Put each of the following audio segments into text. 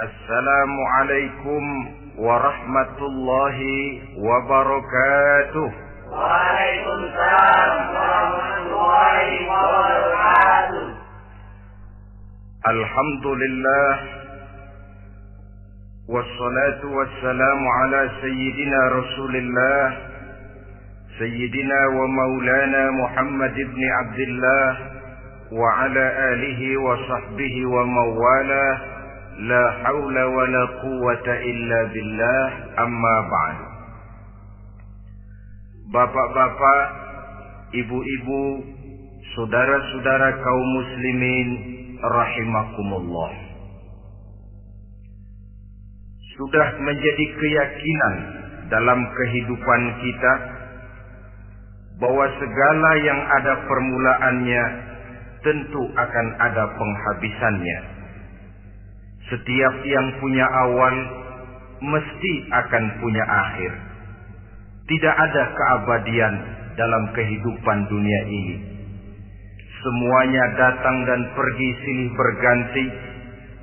Assalamualaikum warahmatullahi wabarakatuh. Waalaikumsalam warahmatullahi wabarakatuh. Alhamdulillah wassalatu wassalamu ala sayyidina Rasulillah sayyidina wa maulana Muhammad ibn Abdullah wa ala alihi wa sahbihi wa mawala. La haula wa la quwwata illa billah, amma ba'd. Bapak-bapak, ibu-ibu, saudara-saudara kaum muslimin rahimakumullah. Sudah menjadi keyakinan dalam kehidupan kita bahwa segala yang ada permulaannya tentu akan ada penghabisannya. Setiap yang punya awal mesti akan punya akhir. Tidak ada keabadian dalam kehidupan dunia ini. Semuanya datang dan pergi silih berganti,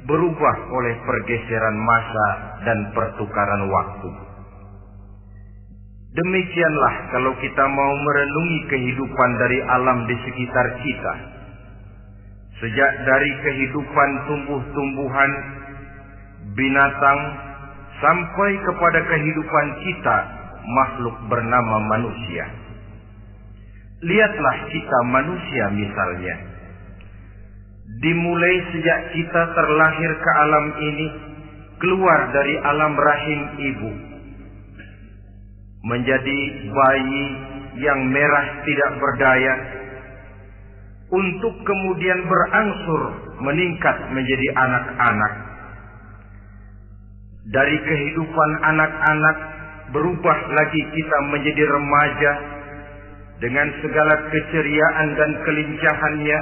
berubah oleh pergeseran masa dan pertukaran waktu. Demikianlah kalau kita mau merenungi kehidupan dari alam di sekitar kita. Sejak dari kehidupan tumbuh-tumbuhan, binatang, sampai kepada kehidupan kita, makhluk bernama manusia. Lihatlah kita manusia misalnya. Dimulai sejak kita terlahir ke alam ini, keluar dari alam rahim ibu, menjadi bayi yang merah tidak berdaya, untuk kemudian berangsur meningkat menjadi anak-anak. Dari kehidupan anak-anak berubah lagi kita menjadi remaja dengan segala keceriaan dan kelincahannya,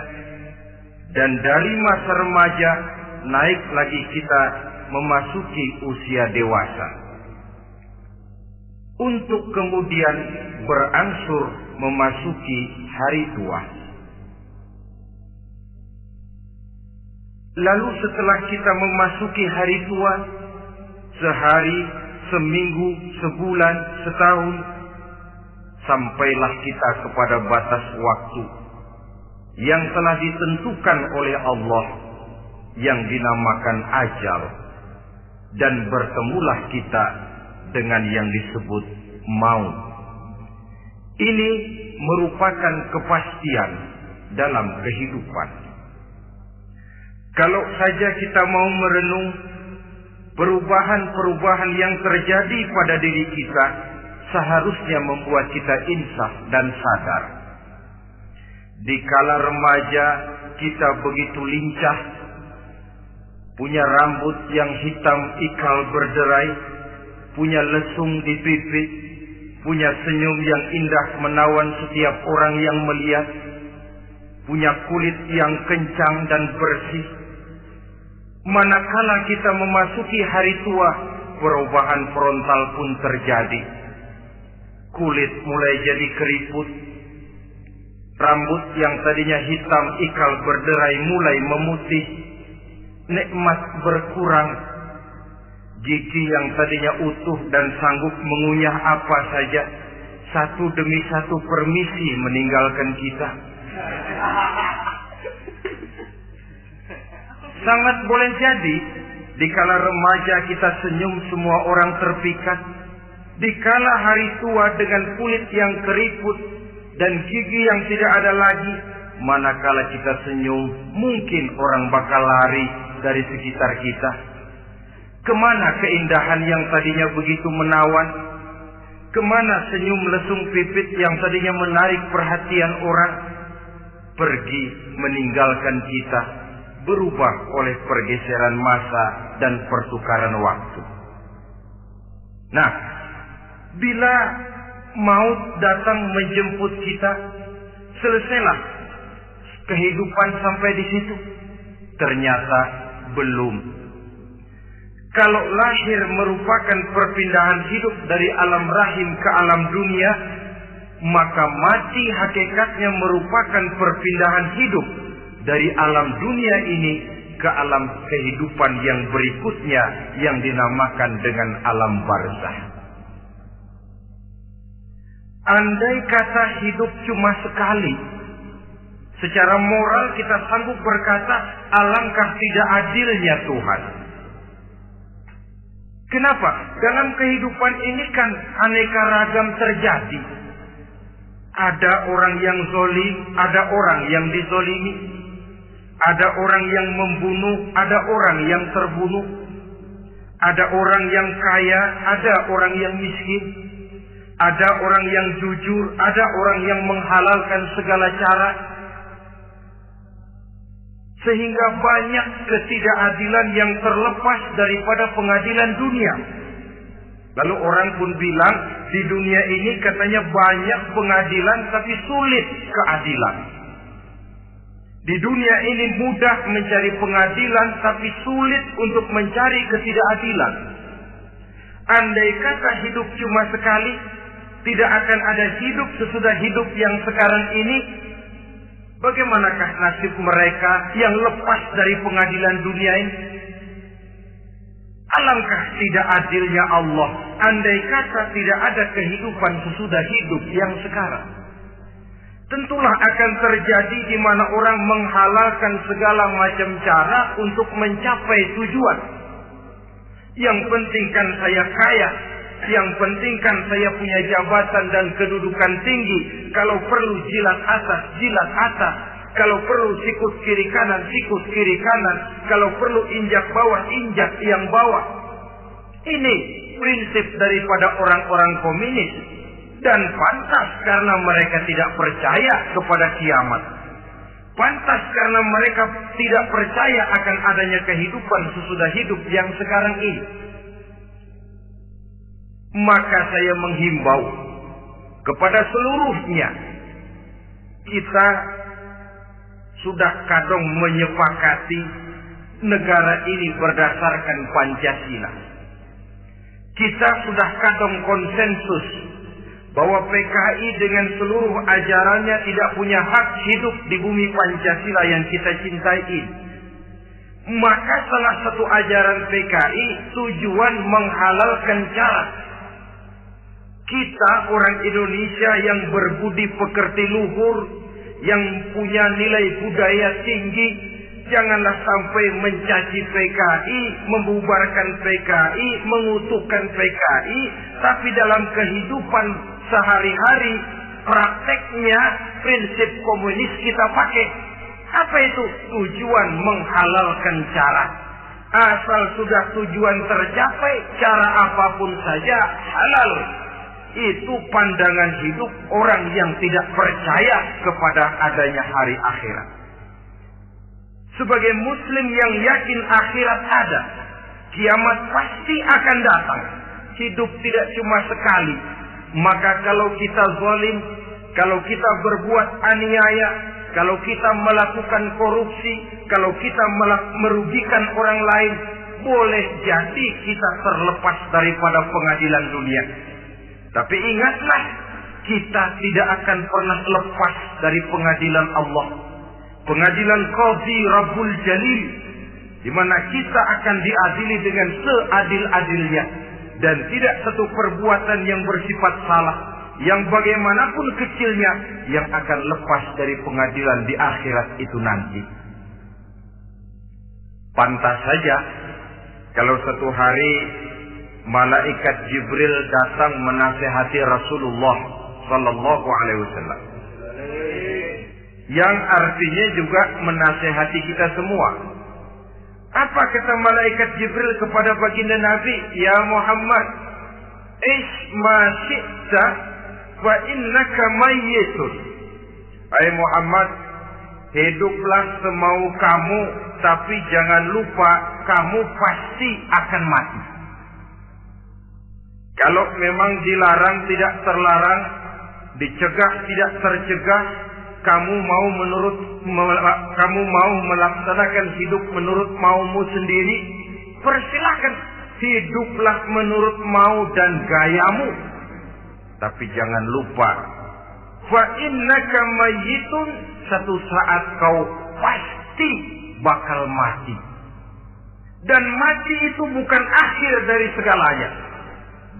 dan dari masa remaja naik lagi kita memasuki usia dewasa, untuk kemudian berangsur memasuki hari tua. Lalu setelah kita memasuki hari tua, sehari, seminggu, sebulan, setahun, sampailah kita kepada batas waktu yang telah ditentukan oleh Allah, yang dinamakan ajal, dan bertemulah kita dengan yang disebut maut. Ini merupakan kepastian dalam kehidupan. Kalau saja kita mau merenung perubahan-perubahan yang terjadi pada diri kita, seharusnya membuat kita insaf dan sadar. Di kala remaja kita begitu lincah, punya rambut yang hitam ikal berderai, punya lesung di pipi, punya senyum yang indah menawan setiap orang yang melihat, punya kulit yang kencang dan bersih. Manakala kita memasuki hari tua, perubahan frontal pun terjadi. Kulit mulai jadi keriput, rambut yang tadinya hitam ikal berderai mulai memutih, nikmat berkurang, gigi yang tadinya utuh dan sanggup mengunyah apa saja, satu demi satu permisi meninggalkan kita. Sangat boleh jadi, dikala remaja kita senyum semua orang terpikat. Dikala hari tua dengan kulit yang keriput dan gigi yang tidak ada lagi, manakala kita senyum, mungkin orang bakal lari dari sekitar kita. Kemana keindahan yang tadinya begitu menawan? Kemana senyum lesung pipit yang tadinya menarik perhatian orang? Pergi meninggalkan kita, berubah oleh pergeseran masa dan pertukaran waktu. Nah, bila maut datang menjemput kita, selesailah kehidupan sampai di situ? Ternyata belum. Kalau lahir merupakan perpindahan hidup dari alam rahim ke alam dunia, maka mati hakikatnya merupakan perpindahan hidup dari alam dunia ini ke alam kehidupan yang berikutnya yang dinamakan dengan alam barzakh. Andai kata hidup cuma sekali, secara moral kita sanggup berkata, alangkah tidak adilnya Tuhan. Kenapa? Dalam kehidupan ini kan aneka ragam terjadi. Ada orang yang zalim, ada orang yang dizalimi. Ada orang yang membunuh, ada orang yang terbunuh. Ada orang yang kaya, ada orang yang miskin. Ada orang yang jujur, ada orang yang menghalalkan segala cara. Sehingga banyak ketidakadilan yang terlepas daripada pengadilan dunia. Lalu orang pun bilang, di dunia ini katanya banyak pengadilan tapi sulit keadilan. Di dunia ini mudah mencari pengadilan tapi sulit untuk mencari ketidakadilan. Andai kata hidup cuma sekali, tidak akan ada hidup sesudah hidup yang sekarang ini. Bagaimanakah nasib mereka yang lepas dari pengadilan dunia ini? Alangkah tidak adilnya Allah, andai kata tidak ada kehidupan sesudah hidup yang sekarang. Tentulah akan terjadi di mana orang menghalalkan segala macam cara untuk mencapai tujuan. Yang penting kan saya kaya, yang penting kan saya punya jabatan dan kedudukan tinggi. Kalau perlu jilat atas, jilat atas. Kalau perlu sikut kiri kanan, sikut kiri kanan. Kalau perlu injak bawah, injak yang bawah. Ini prinsip daripada orang-orang komunis. Dan pantas karena mereka tidak percaya kepada kiamat. Pantas karena mereka tidak percaya akan adanya kehidupan sesudah hidup yang sekarang ini. Maka saya menghimbau kepada seluruhnya, kita sudah kadung menyepakati negara ini berdasarkan Pancasila. Kita sudah kadung konsensus bahwa PKI dengan seluruh ajarannya tidak punya hak hidup di bumi Pancasila yang kita cintai ini. Maka salah satu ajaran PKI tujuan menghalalkan cara. Kita orang Indonesia yang berbudi pekerti luhur, yang punya nilai budaya tinggi, janganlah sampai mencaci PKI, membubarkan PKI, mengutukkan PKI, tapi dalam kehidupan sehari-hari prakteknya prinsip komunis kita pakai. Apa itu? Tujuan menghalalkan cara. Asal sudah tujuan tercapai, cara apapun saja halal. Itu pandangan hidup orang yang tidak percaya kepada adanya hari akhirat. Sebagai muslim yang yakin akhirat ada, kiamat pasti akan datang. Hidup tidak cuma sekali. Maka kalau kita zalim, kalau kita berbuat aniaya, kalau kita melakukan korupsi, kalau kita merugikan orang lain, boleh jadi kita terlepas daripada pengadilan dunia. Tapi ingatlah, kita tidak akan pernah lepas dari pengadilan Allah. Pengadilan Qadhi Rabbul Jalil, di mana kita akan diadili dengan seadil-adilnya. Dan tidak satu perbuatan yang bersifat salah, yang bagaimanapun kecilnya, yang akan lepas dari pengadilan di akhirat itu nanti. Pantas saja kalau satu hari malaikat Jibril datang menasihati Rasulullah sallallahu alaihi wasallam. Yang artinya juga menasihati kita semua. Apa kata malaikat Jibril kepada baginda Nabi? Ya Muhammad, ish ma syi'ta wa innaka mayyitun. Hai Muhammad, hiduplah semau kamu, tapi jangan lupa kamu pasti akan mati. Kalau memang dilarang tidak terlarang, dicegah tidak tercegah, kamu mau melaksanakan hidup menurut maumu sendiri, persilahkan, hiduplah menurut mau dan gayamu. Tapi jangan lupa, fa innaka mayyitun, satu saat kau pasti bakal mati. Dan mati itu bukan akhir dari segalanya.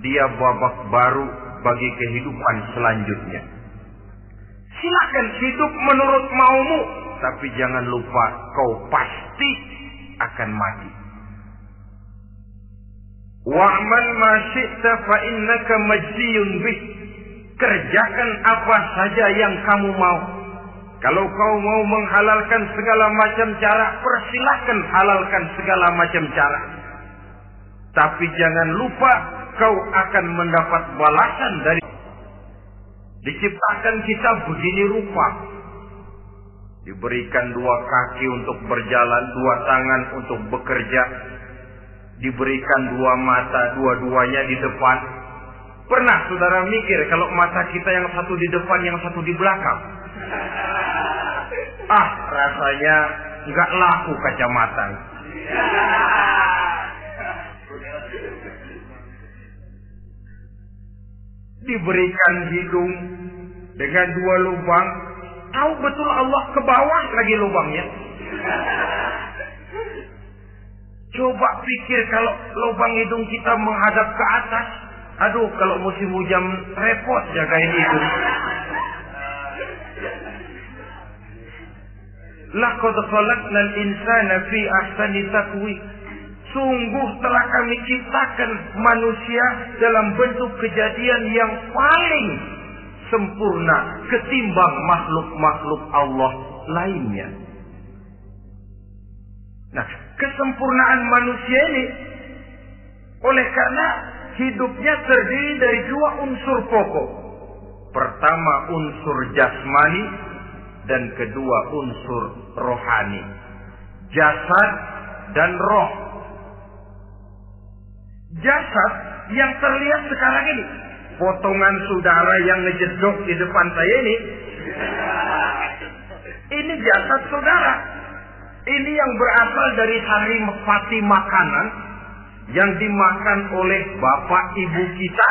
Dia babak baru bagi kehidupan selanjutnya. Silakan hidup menurut maumu, tapi jangan lupa kau pasti akan mati. Wa'mal ma syi'ta fa innaka majziyun bih. Kerjakan apa saja yang kamu mau. Kalau kau mau menghalalkan segala macam cara, persilahkan halalkan segala macam cara. Tapi jangan lupa kau akan mendapat balasan dari. Diciptakan kita begini rupa. Diberikan 2 kaki untuk berjalan, 2 tangan untuk bekerja. Diberikan 2 mata, dua-duanya di depan. Pernah saudara mikir kalau mata kita yang satu di depan, yang satu di belakang? Rasanya nggak laku kacamata. Diberikan hidung dengan 2 lubang. Tahu betul Allah ke bawah lagi lubangnya. Coba pikir kalau lubang hidung kita menghadap ke atas. Aduh, kalau musim hujan repot jagain hidung. Laqad khalaqnal insana fi ahsani taqwim. Sungguh telah kami ciptakan manusia dalam bentuk kejadian yang paling sempurna ketimbang makhluk-makhluk Allah lainnya. Nah, kesempurnaan manusia ini oleh karena hidupnya terdiri dari 2 unsur pokok. Pertama unsur jasmani dan kedua unsur rohani. Jasad dan roh. Jasad yang terlihat sekarang ini, potongan saudara yang ngejedok di depan saya ini jasad saudara. Ini yang berasal dari saripati makanan yang dimakan oleh bapak ibu kita.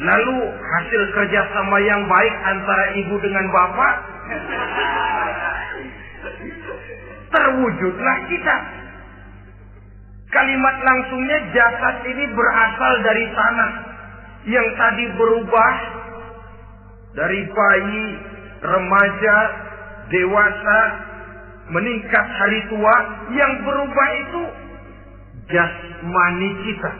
Lalu hasil kerjasama yang baik antara ibu dengan bapak, terwujudlah kita. Kalimat langsungnya jasad ini berasal dari tanah yang tadi berubah dari bayi, remaja, dewasa, meningkat hari tua. Yang berubah itu jasmani kita.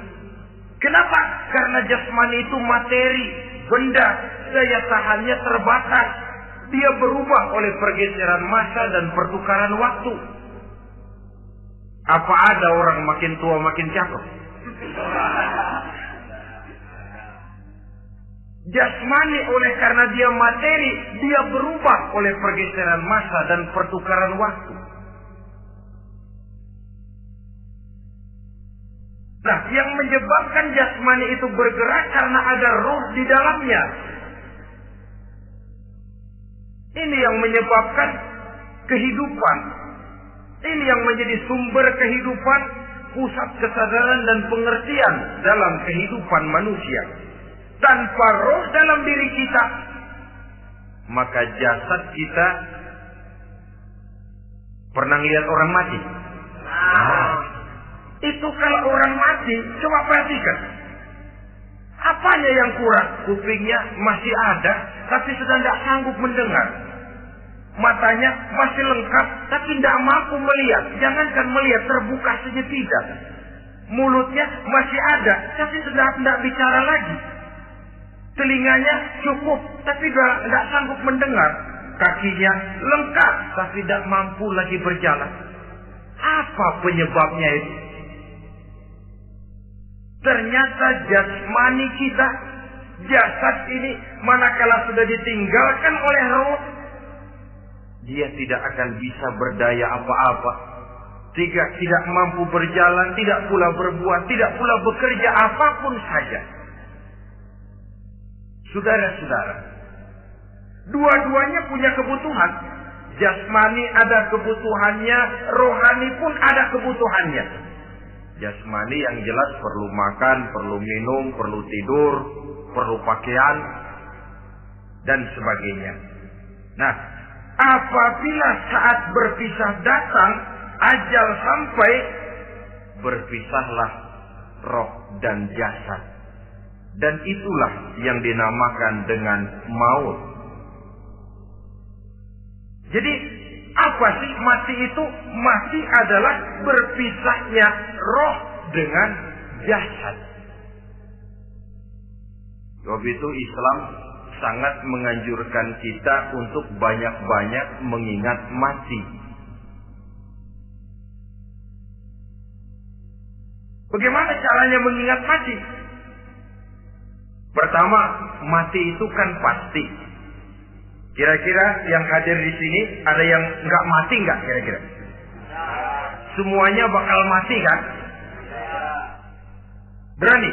Kenapa? Karena jasmani itu materi, benda, daya tahannya terbatas. Dia berubah oleh pergeseran masa dan pertukaran waktu. Apa ada orang makin tua makin cakep? Jasmani oleh karena dia materi, dia berubah oleh pergeseran masa dan pertukaran waktu. Nah, yang menyebabkan jasmani itu bergerak karena ada roh di dalamnya. Ini yang menyebabkan kehidupan. Ini yang menjadi sumber kehidupan, pusat kesadaran dan pengertian dalam kehidupan manusia. Tanpa roh dalam diri kita, maka jasad kita. Pernah lihat orang mati? Itu kalau orang mati, coba perhatikan. Apanya yang kurang? Kupingnya masih ada, tapi sudah tidak sanggup mendengar. Matanya masih lengkap, tapi tidak mampu melihat. Jangankan melihat, terbuka saja tidak. Mulutnya masih ada, tapi sudah tidak bicara lagi. Telinganya cukup, tapi tidak sanggup mendengar. Kakinya lengkap, tapi tidak mampu lagi berjalan. Apa penyebabnya itu? Ternyata jasmani kita, jasad ini, manakala sudah ditinggalkan oleh roh, dia tidak akan bisa berdaya apa-apa. Tidak mampu berjalan, tidak pula berbuat, tidak pula bekerja apapun saja. Saudara-saudara, dua-duanya punya kebutuhan. Jasmani ada kebutuhannya, rohani pun ada kebutuhannya. Jasmani yang jelas perlu makan, perlu minum, perlu tidur, perlu pakaian, dan sebagainya. Nah, apabila saat berpisah datang, ajal sampai, berpisahlah roh dan jasad. Dan itulah yang dinamakan dengan maut. Jadi apa sih mati itu? Mati adalah berpisahnya roh dengan jasad. Sebab itu Islam sangat menganjurkan kita untuk banyak-banyak mengingat mati. Bagaimana caranya mengingat mati? Pertama, mati itu kan pasti. Kira-kira yang hadir di sini ada yang nggak mati nggak kira-kira? Semuanya bakal mati kan? Berani?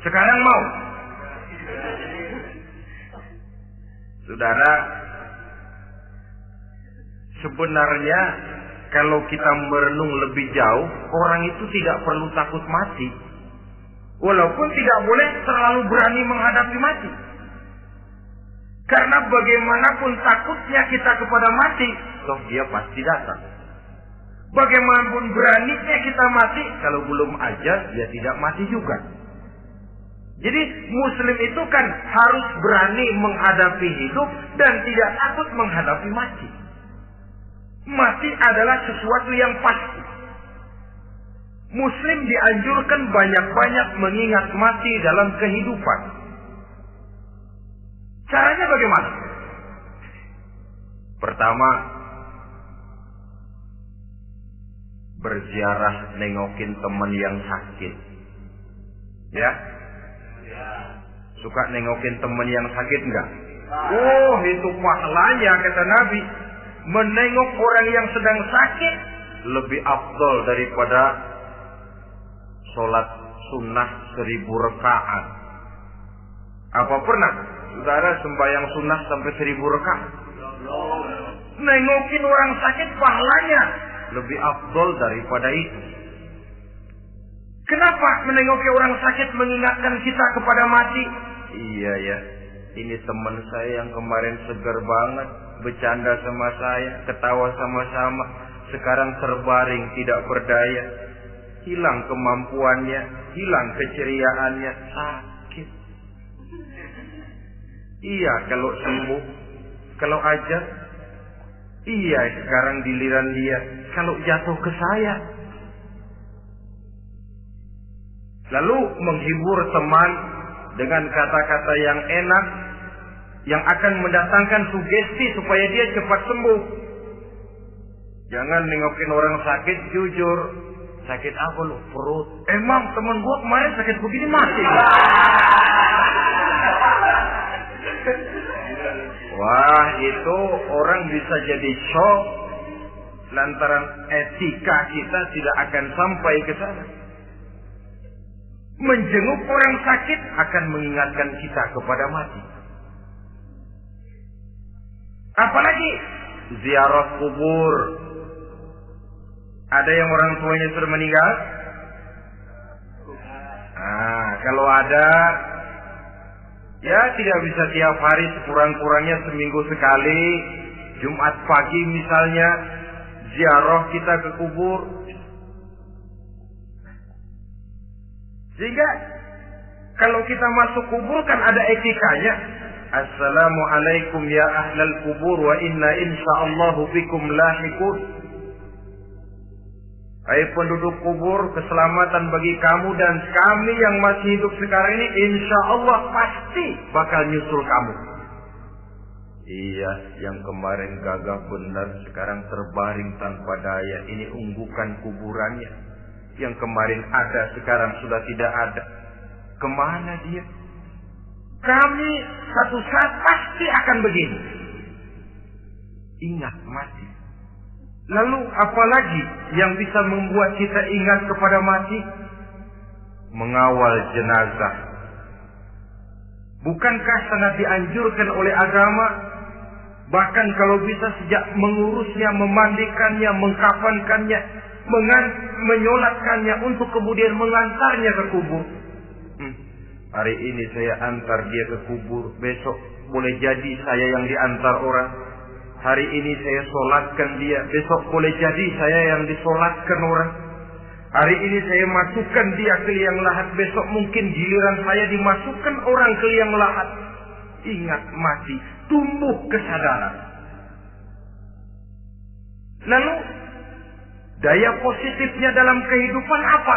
Sekarang mau? Saudara, sebenarnya kalau kita merenung lebih jauh, orang itu tidak perlu takut mati. Walaupun tidak boleh terlalu berani menghadapi mati. Karena bagaimanapun takutnya kita kepada mati, toh dia pasti datang. Bagaimanapun beraninya kita mati, kalau belum ajal, dia tidak mati juga. Jadi Muslim itu kan harus berani menghadapi hidup dan tidak takut menghadapi mati. Mati adalah sesuatu yang pasti. Muslim dianjurkan banyak-banyak mengingat mati dalam kehidupan. Caranya bagaimana? Pertama, berziarah nengokin teman yang sakit. Ya? Suka nengokin teman yang sakit enggak? Oh, itu pahalanya kata Nabi. Menengok orang yang sedang sakit lebih afdal daripada sholat sunnah 1000 rakaat. Apa pernah saudara sembahyang sunnah sampai 1000 rakaat? Nengokin orang sakit pahalanya lebih afdal daripada itu. Kenapa menengoki orang sakit mengingatkan kita kepada mati? Iya ya, ini teman saya yang kemarin segar banget, bercanda sama saya, ketawa sama-sama, sekarang terbaring tidak berdaya, hilang kemampuannya, hilang keceriaannya, sakit. Iya kalau sembuh, kalau aja, iya sekarang giliran dia, kalau jatuh ke saya. Lalu menghibur teman dengan kata-kata yang enak, yang akan mendatangkan sugesti supaya dia cepat sembuh. Jangan nengokin orang sakit, jujur. Sakit apa lu? Perut. Emang temen gua kemarin sakit begini mati. Wah, itu orang bisa jadi shock lantaran etika kita tidak akan sampai ke sana. Menjenguk orang sakit akan mengingatkan kita kepada mati. Apalagi ziarah kubur. Ada yang orang tuanya sudah meninggal? Kalau ada, ya tidak bisa tiap hari, sekurang-kurangnya seminggu sekali. Jumat pagi misalnya, ziarah kita ke kubur. Sehingga kalau kita masuk kubur kan ada etikanya. Assalamualaikum ya ahlal kubur wa inna insyaallahu bikum lahiqun. Hai penduduk kubur, keselamatan bagi kamu dan kami yang masih hidup sekarang ini insyaallah pasti bakal nyusul kamu. Iya, yang kemarin gagah benar sekarang terbaring tanpa daya. Ini unggukan kuburannya. Yang kemarin ada sekarang sudah tidak ada. Kemana dia? Kami satu saat pasti akan begini. Ingat mati. Lalu apalagi yang bisa membuat kita ingat kepada mati? Mengawal jenazah. Bukankah sangat dianjurkan oleh agama? Bahkan kalau bisa sejak mengurusnya, memandikannya, mengkafankannya, menyolatkannya untuk kemudian mengantarnya ke kubur. Hari ini saya antar dia ke kubur, besok boleh jadi saya yang diantar orang. Hari ini saya sholatkan dia, besok boleh jadi saya yang disolatkan orang. Hari ini saya masukkan dia ke liang lahat, besok mungkin giliran saya dimasukkan orang ke liang lahat. Ingat mati, tumbuh kesadaran. Lalu daya positifnya dalam kehidupan apa?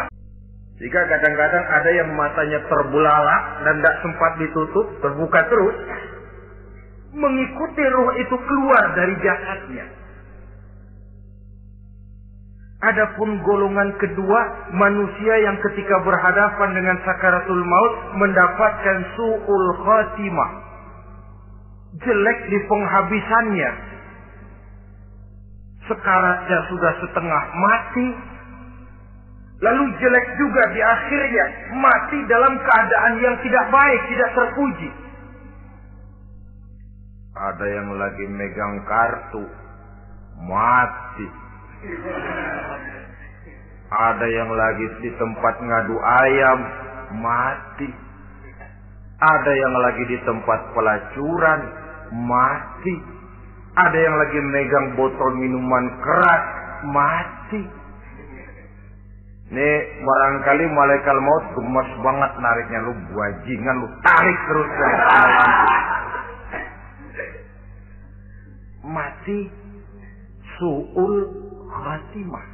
Jika kadang-kadang ada yang matanya terbelalak dan tidak sempat ditutup, terbuka terus, mengikuti roh itu keluar dari jasadnya. Adapun golongan kedua, manusia yang ketika berhadapan dengan sakaratul maut mendapatkan su'ul khatimah, jelek di penghabisannya. Sekaratnya sudah setengah mati, lalu jelek juga di akhirnya, mati dalam keadaan yang tidak baik, tidak terpuji. Ada yang lagi megang kartu, mati. Ada yang lagi di tempat ngadu ayam, mati. Ada yang lagi di tempat pelacuran, mati. Ada yang lagi megang botol minuman keras, mati. Nih barangkali malaikat maut gemes banget nariknya, lu bajingan, lu tarik terus. Mati su'ul khatimah.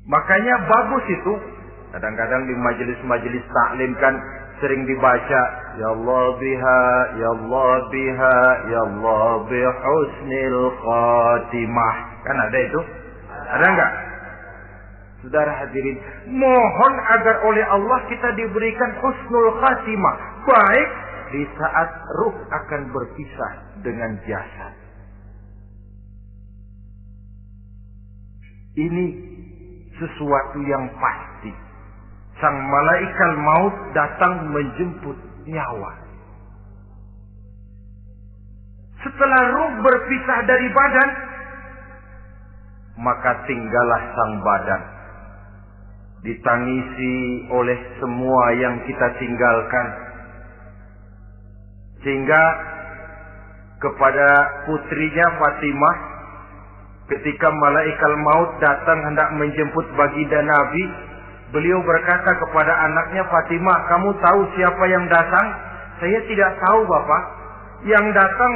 Makanya bagus itu. Kadang-kadang di majelis-majelis taklim kan sering dibaca, ya Allah biha, ya Allah biha, ya Allah bihusnil khatimah. Kan ada itu? Ada enggak? Saudara hadirin, mohon agar oleh Allah kita diberikan husnul khatimah, baik di saat ruh akan berpisah dengan jasad. Ini sesuatu yang pasti. Sang malaikat maut datang menjemput nyawa. Setelah ruh berpisah dari badan, maka tinggallah sang badan. Ditangisi oleh semua yang kita tinggalkan. Sehingga kepada putrinya Fatimah, ketika malaikat maut datang hendak menjemput baginda Nabi, beliau berkata kepada anaknya, Fatimah, kamu tahu siapa yang datang? Saya tidak tahu, Bapak. Yang datang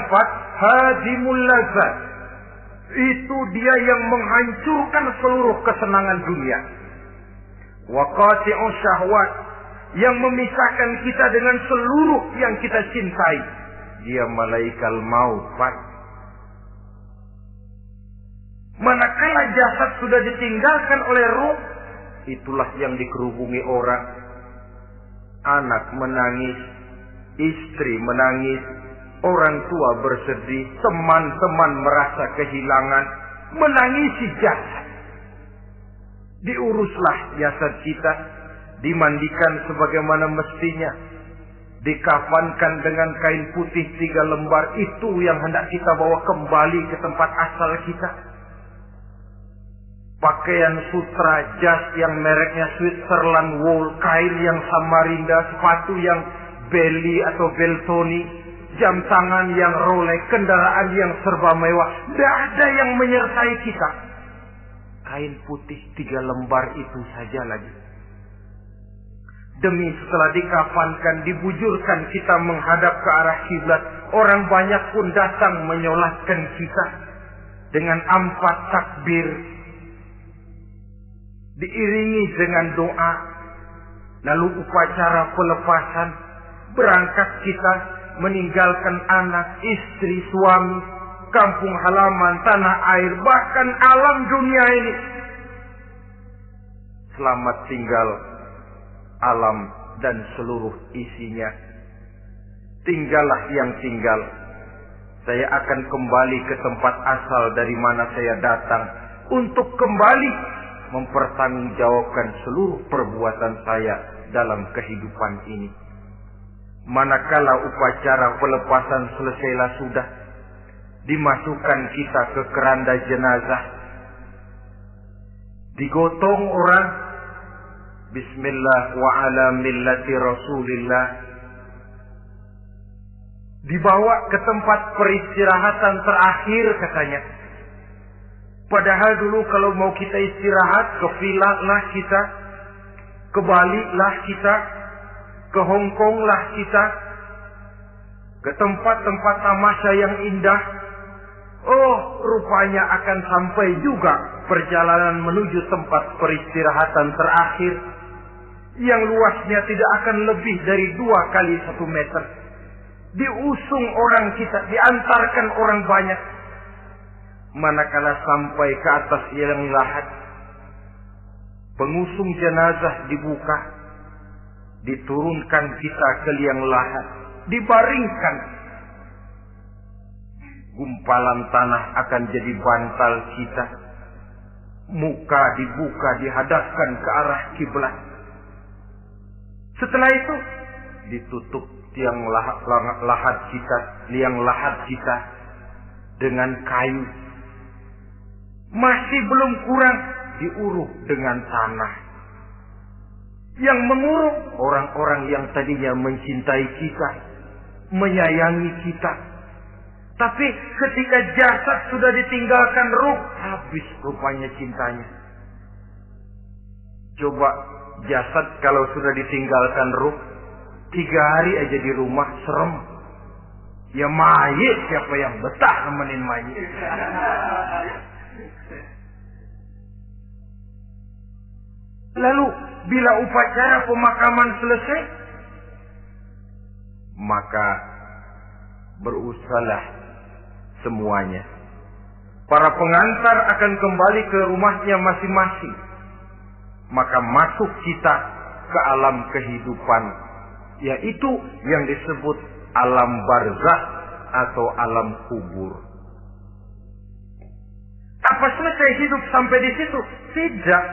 hadimul lazat. Itu dia yang menghancurkan seluruh kesenangan dunia. Waqati'us syahwat, yang memisahkan kita dengan seluruh yang kita cintai. Dia malaikat maut, Pak. Manakala jasad sudah ditinggalkan oleh ruh, itulah yang dikerubungi orang. Anak menangis, istri menangis, orang tua bersedih, teman-teman merasa kehilangan, menangisi jasad. Diuruslah jasad kita, dimandikan sebagaimana mestinya, dikafankan dengan kain putih 3 lembar, itu yang hendak kita bawa kembali ke tempat asal kita. Pakaian sutra, jas yang mereknya Switzerland wool, kain yang Samarinda, sepatu yang Belly atau Beltoni, jam tangan yang Rolex, kendaraan yang serba mewah, tidak ada yang menyertai kita. Kain putih 3 lembar itu saja lagi. Demi setelah dikafankan, dibujurkan kita menghadap ke arah kiblat, orang banyak pun datang menyolatkan kita dengan 4 takbir, diiringi dengan doa, lalu upacara pelepasan, berangkat kita meninggalkan anak, istri, suami, kampung halaman, tanah air, bahkan alam dunia ini. Selamat tinggal alam dan seluruh isinya. Tinggallah yang tinggal. Saya akan kembali ke tempat asal dari mana saya datang, untuk kembali mempertanggungjawabkan seluruh perbuatan saya dalam kehidupan ini. Manakala upacara pelepasan selesailah sudah, dimasukkan kita ke keranda jenazah, digotong orang, bismillah wa ala millati rasulillah, Dibawa ke tempat peristirahatan terakhir katanya. Padahal dulu kalau mau kita istirahat, ke villa lah kita, ke Bali lah kita, ke Hong Kong lah kita, ke tempat-tempat tamasya yang indah. Oh, rupanya akan sampai juga perjalanan menuju tempat peristirahatan terakhir yang luasnya tidak akan lebih dari 2 kali 1 meter. Diusung orang kita, diantarkan orang banyak. Manakala sampai ke atas liang lahat, pengusung jenazah dibuka, diturunkan kita ke liang lahat, dibaringkan. Gumpalan tanah akan jadi bantal kita. Muka dibuka, dihadapkan ke arah kiblat. Setelah itu ditutup liang lahat kita dengan kayu. Masih belum kurang diuruk dengan tanah. Yang menguruk orang-orang yang tadinya mencintai kita, menyayangi kita. Tapi ketika jasad sudah ditinggalkan ruh, habis rupanya cintanya. Coba jasad kalau sudah ditinggalkan ruh, 3 hari aja di rumah serem. Ya mayit, siapa yang betah nemenin mayit? Lalu bila upacara pemakaman selesai, maka berusahalah semuanya. Para pengantar akan kembali ke rumahnya masing-masing. Maka masuk kita ke alam kehidupan, yaitu yang disebut alam barzakh atau alam kubur. Apa selesai hidup sampai di situ? Tidak.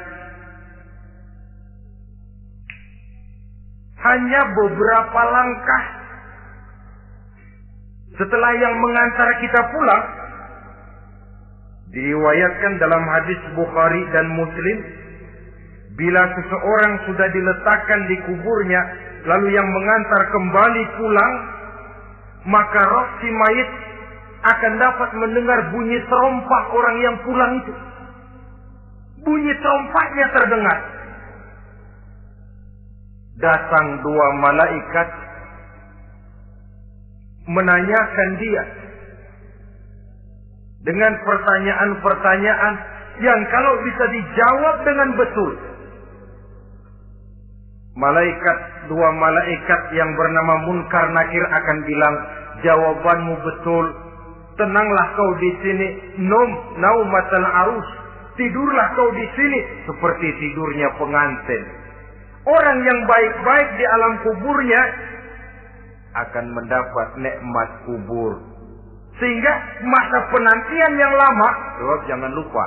Hanya beberapa langkah setelah yang mengantar kita pulang, diriwayatkan dalam hadis Bukhari dan Muslim, bila seseorang sudah diletakkan di kuburnya, lalu yang mengantar kembali pulang, maka roh si mayit akan dapat mendengar bunyi terompah orang yang pulang itu. Bunyi terompahnya terdengar. Datang 2 malaikat menanyakan dia dengan pertanyaan-pertanyaan yang kalau bisa dijawab dengan betul. Dua malaikat yang bernama Munkar Nakir akan bilang, jawabanmu betul. Tenanglah kau di sini, naumatal arus. Tidurlah kau di sini seperti tidurnya pengantin. Orang yang baik-baik di alam kuburnya akan mendapat nikmat kubur. Sehingga masa penantian yang lama, sebab jangan lupa,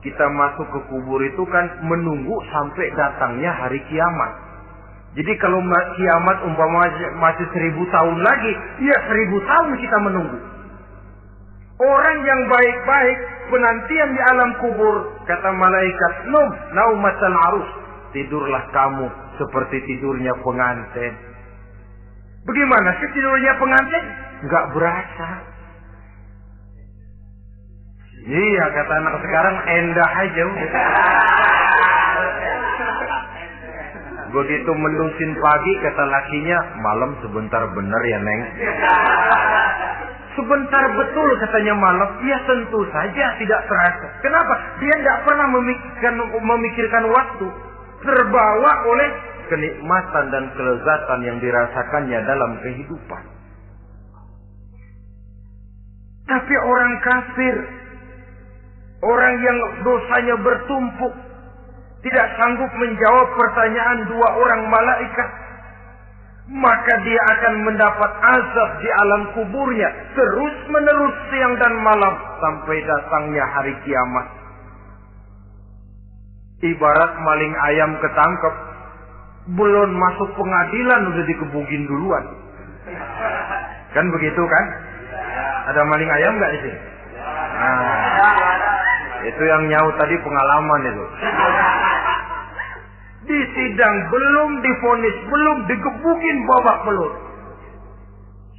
kita masuk ke kubur itu kan menunggu sampai datangnya hari kiamat. Jadi kalau kiamat umpama masih 1000 tahun lagi, ya 1000 tahun kita menunggu. Orang yang baik-baik, penantian di alam kubur, kata malaikat, naumatal arus. Tidurlah kamu seperti tidurnya pengantin. Bagaimana sih tidurnya pengantin? Enggak berasa. Iya, kata anak sekarang, endah aja. Begitu mendusin pagi, kata lakinya, malam sebentar bener ya Neng. Sebentar betul katanya malam. Ya tentu saja tidak terasa. Kenapa? Dia tidak pernah memikirkan waktu. Terbawa oleh kenikmatan dan kelezatan yang dirasakannya dalam kehidupan. Tapi orang kafir, orang yang dosanya bertumpuk, tidak sanggup menjawab pertanyaan 2 orang malaikat, maka dia akan mendapat azab di alam kuburnya terus menerus siang dan malam sampai datangnya hari kiamat. Ibarat maling ayam ketangkep, belum masuk pengadilan udah dikebugin duluan. Kan begitu kan? Ada maling ayam nggak di sini? Nah, itu yang nyaut tadi pengalaman itu. Di sidang belum divonis, belum digebugin babak belur,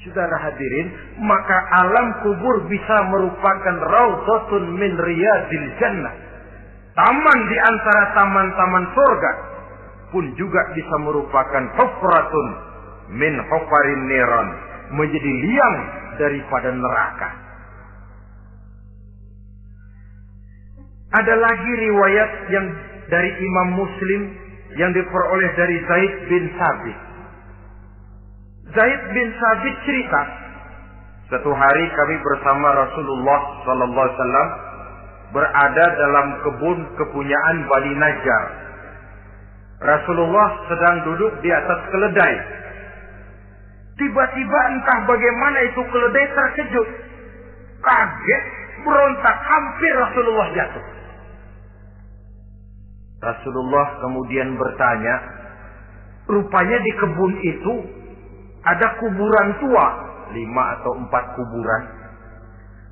Saudara hadirin, maka alam kubur bisa merupakan raudhatun min riyadil jannah. Taman di antara taman-taman surga pun juga bisa merupakan hufratun min hufarin niran, menjadi liang daripada neraka. Ada lagi riwayat yang dari Imam Muslim yang diperoleh dari Zaid bin Sabit. Zaid bin Sabit cerita, suatu hari kami bersama Rasulullah sallallahu alaihi wasallam berada dalam kebun kepunyaan Bani Najjar. Rasulullah sedang duduk di atas keledai. Tiba-tiba entah bagaimana itu keledai terkejut, kaget, berontak, hampir Rasulullah jatuh. Rasulullah kemudian bertanya, rupanya di kebun itu ada kuburan tua, 5 atau 4 kuburan.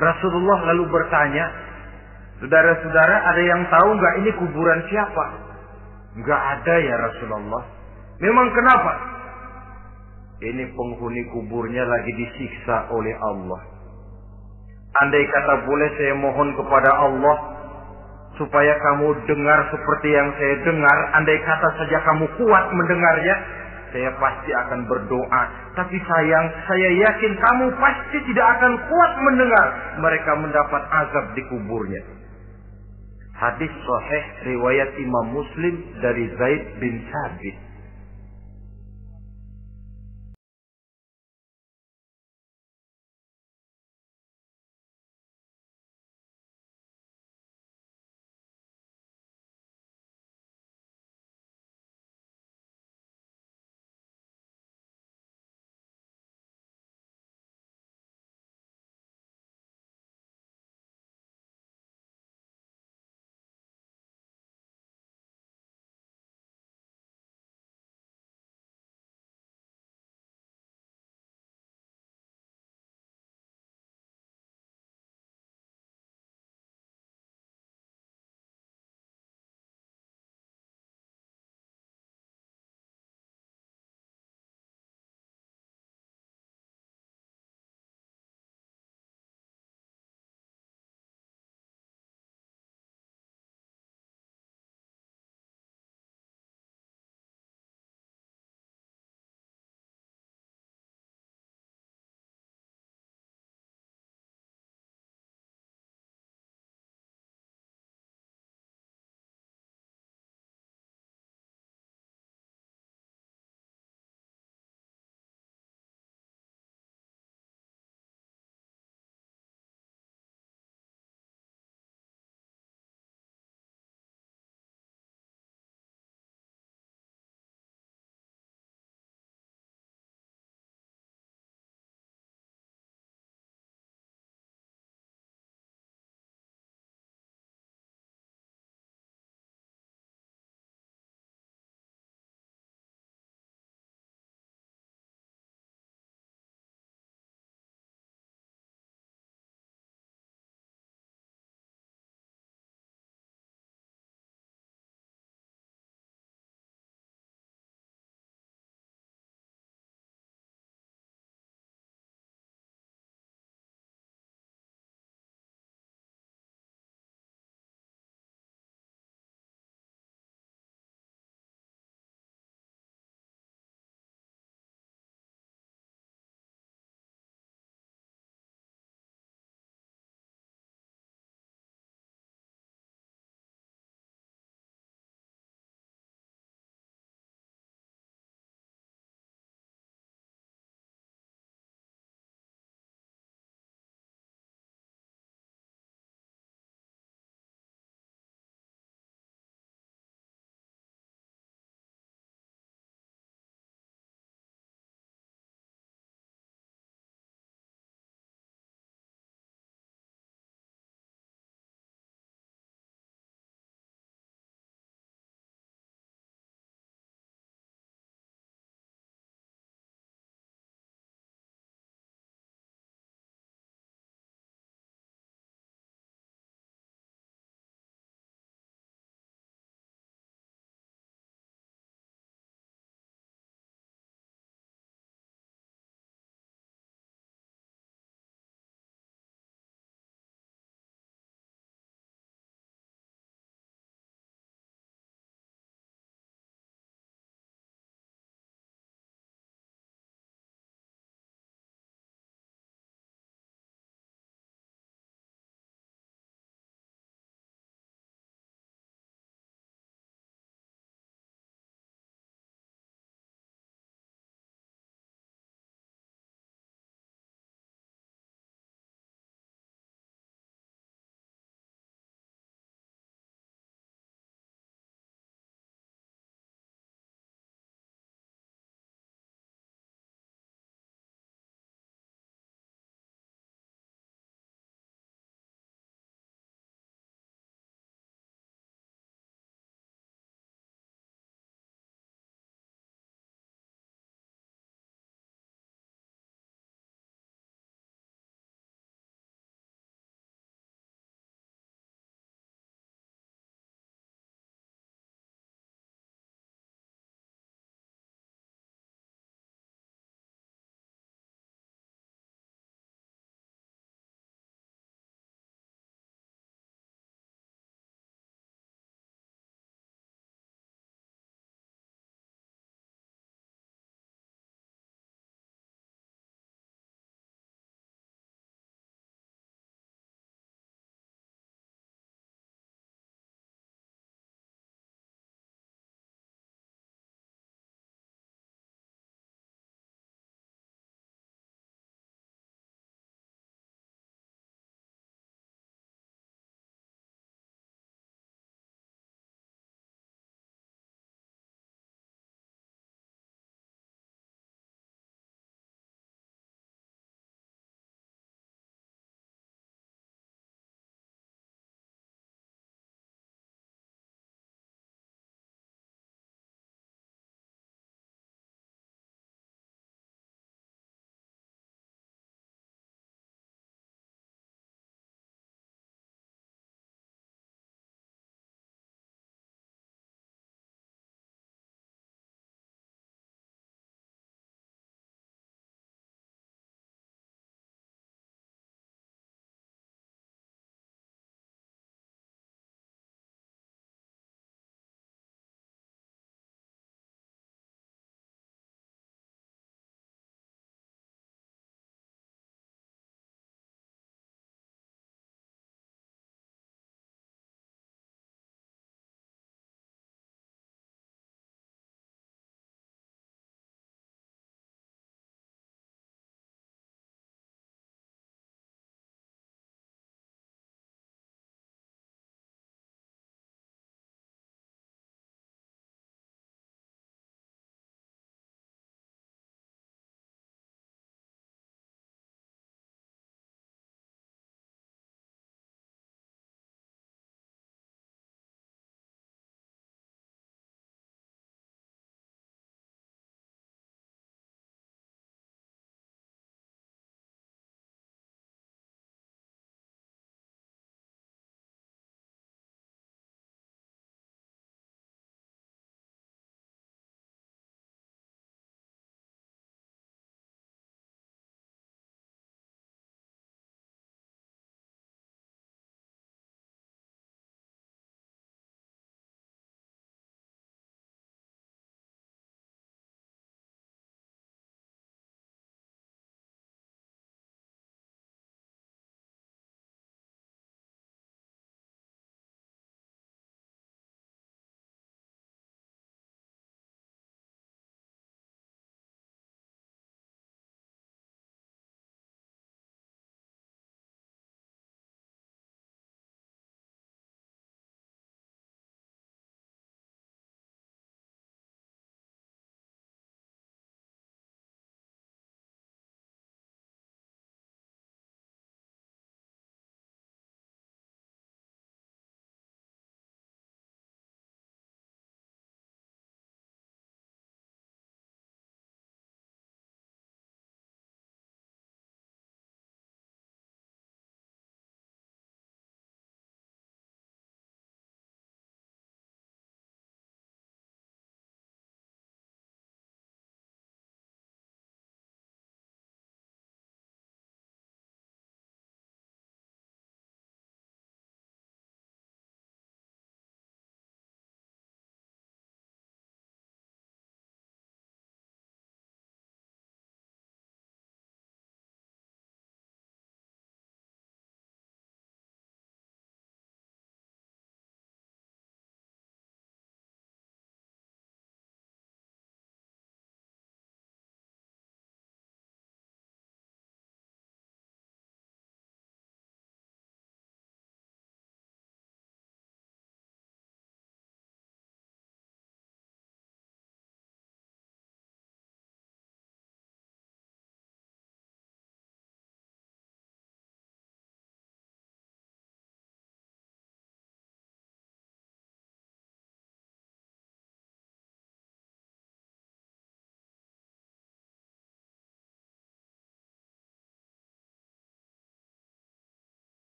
Rasulullah lalu bertanya, saudara-saudara, ada yang tahu nggak ini kuburan siapa? Nggak ada ya Rasulullah. Memang kenapa? Ini penghuni kuburnya lagi disiksa oleh Allah. Andai kata boleh saya mohon kepada Allah supaya kamu dengar seperti yang saya dengar, andai kata saja kamu kuat mendengarnya, saya pasti akan berdoa. Tapi sayang, saya yakin kamu pasti tidak akan kuat mendengar mereka mendapat azab di kuburnya. Hadis sahih riwayat Imam Muslim dari Zaid bin Sabit.